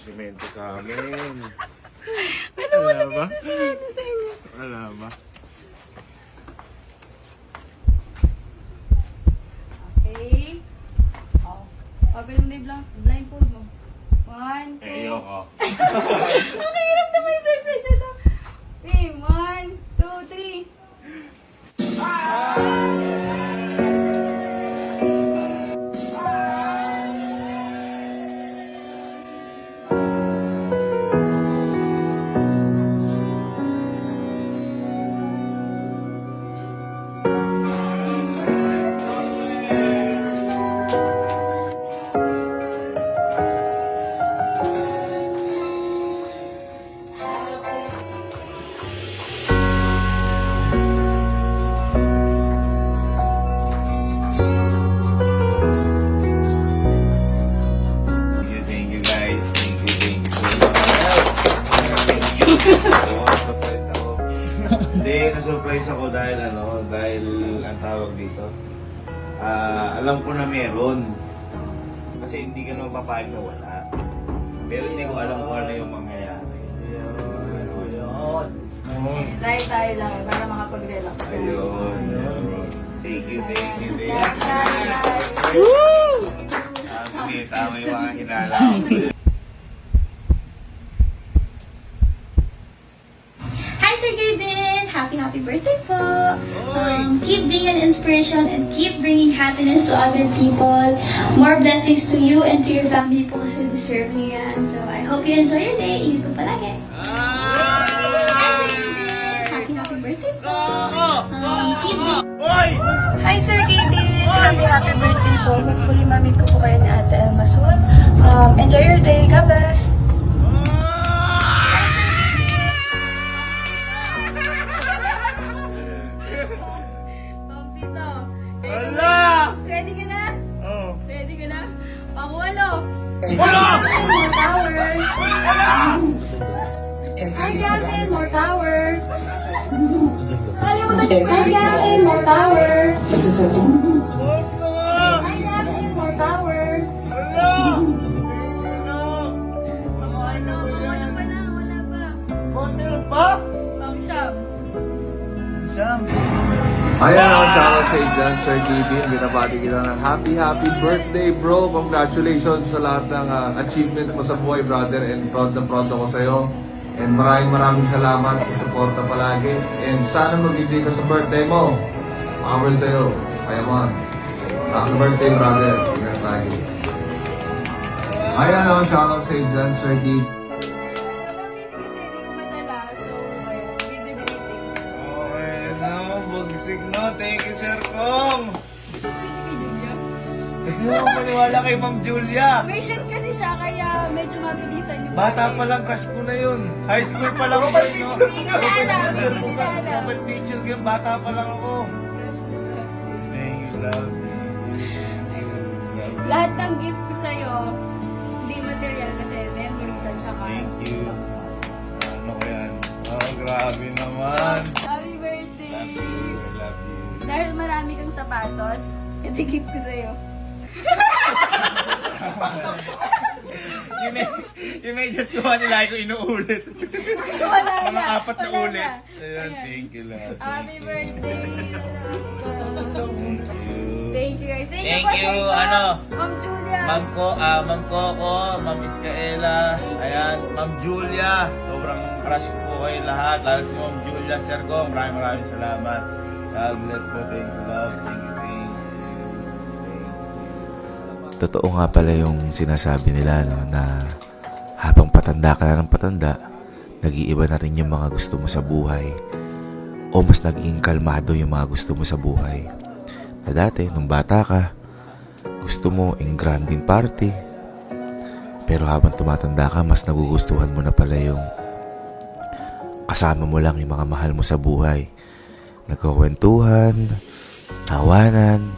Simento sa amin. Ano mo Wala ba? simento sa inyo? Wala ba? Okay. Oh. Open mo na yung blindfold mo. 1, 2. Ayoko. Ang hirap naman yung surprise ito. Okay, 1, 2, 3. Thank you guys. Thank you so much. Surprise ako. Hindi, na-surprise ako dahil dahil ang tawag dito. Alam ko na meron. Kasi hindi ka naman papayag na wala. Pero hindi ko alam kung ano yung mangyayari. Tayo lang eh, para makapag-relax. Ayun. Thank you. Sige, tama yung mga hinala ko. Hi, Sir Gaben! Happy birthday po! Keep being an inspiration and keep bringing happiness to other people. More blessings to you and to your family po kasi deserve niyo yan. So, I hope you enjoy your day. Ingat po palagi. Hi, Sir Gaben! Happy birthday po! Keep being... Hi Sir Gaben! Happy birthday po. Hopefully mamit ko po kayo ni Ate Elma soon. Enjoy your day. God bless! Hi Sir Gaben! Pampito. Wala! Ready ka na? Oh. Ready ka na? Pang-walo! Wala! More power! Hi Gavin! More power! Hi Gavin! More power! Hi Gavin! More power! Ano pa na? Wala pa. Meron pa? Pang-siyam. Siyam. Ayan ako, shoutout sa dyan, Sir Kevin. Binabati kita ng happy birthday, bro. Congratulations sa lahat ng achievement mo sa buhay, brother. And proud na proud ako sa'yo. And maraming salamat sa suporta palagi. And sana mag-ibig ka sa birthday mo. Power sa'yo. Kaya man. Happy birthday, brother. Ingat tayo. Ayan ako, shoutout sa dyan, Sir Kevin. Sobrang busy kasi hindi ko madala. So, ayun. Video greetings. Okay, bugsig no. Thank you, Sir Kong. Gusto mo yung video niya? Hindi mo maniwala kay Ma'am Julia. May shoot kasi siya kaya medyo mabilisan yung Bata bagay. pa lang, crush ko na yun. High school pa lang ako. Kapag teacher ko yun, bata pa lang ako. Crush niya ba? Thank you, love. Lahat ng gift ko sa'yo, hindi material kasi memories at saka Thank you. loves ko. Ano ko yan? Oh, grabe naman. Happy birthday! Love you. I love you. Dahil marami kang sapatos, ito gift ko sa'yo. Yung may just ko nila ko inuulit. Wala Mga na. apat na Wala ulit. na. Ayan, Ayan. thank you, love. Happy birthday! Thank you. Thank you guys. Thank po you, sa inyo. ano? Ma'am Julia. Ma'am Coco, Ma'am Iskaela, ayan, Ma'am Julia, sobrang crush ko po kayo lahat, lalo si Ma'am Julia, Sir Gong, maraming salamat. God bless po, thank you, love, thank you. Totoo nga pala yung sinasabi nila na habang patanda ka na ng patanda, nag-iiba na rin yung mga gusto mo sa buhay o mas naging kalmado yung mga gusto mo sa buhay. Na dati, nung bata ka, gusto mo ang granding party, pero habang tumatanda ka, mas nagugustuhan mo na pala yung kasama mo lang yung mga mahal mo sa buhay. Nagkukwentuhan, tawanan,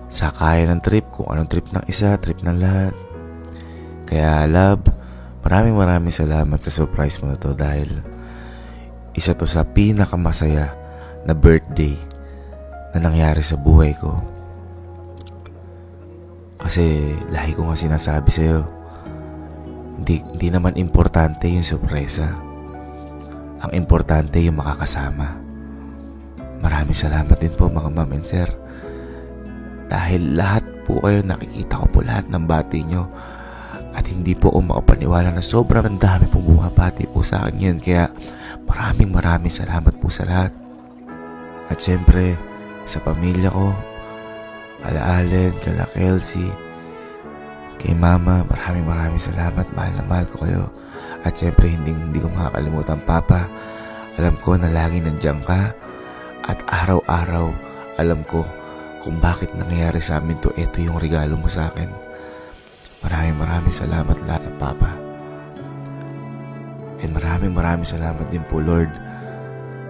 sakay ng trip, kung anong trip ng isa, trip ng lahat. Kaya love, maraming salamat sa surprise mo na to dahil isa to sa pinakamasaya na birthday na nangyari sa buhay ko. Kasi lahi ko nga sinasabi sa'yo, Hindi naman importante yung sorpresa. Ang importante yung makakasama. Maraming salamat din po mga ma'am and sir. Dahil lahat po kayo, nakikita ko po lahat ng bati nyo. At hindi po ako makapaniwala na sobrang dami pong bumabati po sa akin yun. Kaya maraming salamat po sa lahat. At syempre, sa pamilya ko, kala Allen, kala Kelsey, kay Mama, maraming salamat. Mahal na mahal ko kayo. At syempre, hindi ko makakalimutan, Papa. Alam ko na lagi nandiyan ka. At araw-araw, alam ko kung bakit nangyayari sa amin to. Ito yung regalo mo sa akin. Maraming salamat lahat, Papa. And maraming salamat din po, Lord,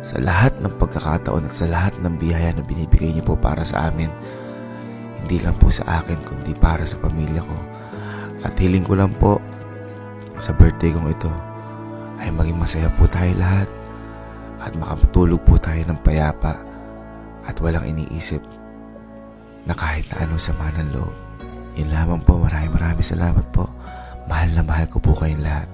sa lahat ng pagkakataon at sa lahat ng biyaya na binibigay niyo po para sa amin. Hindi lang po sa akin, kundi para sa pamilya ko. At hiling ko lang po sa birthday kong ito ay maging masaya po tayo lahat at makatulog po tayo ng payapa at walang iniisip na kahit na anong sama ng loob. Yun lamang po, maraming salamat po. Mahal na mahal ko po kayong lahat.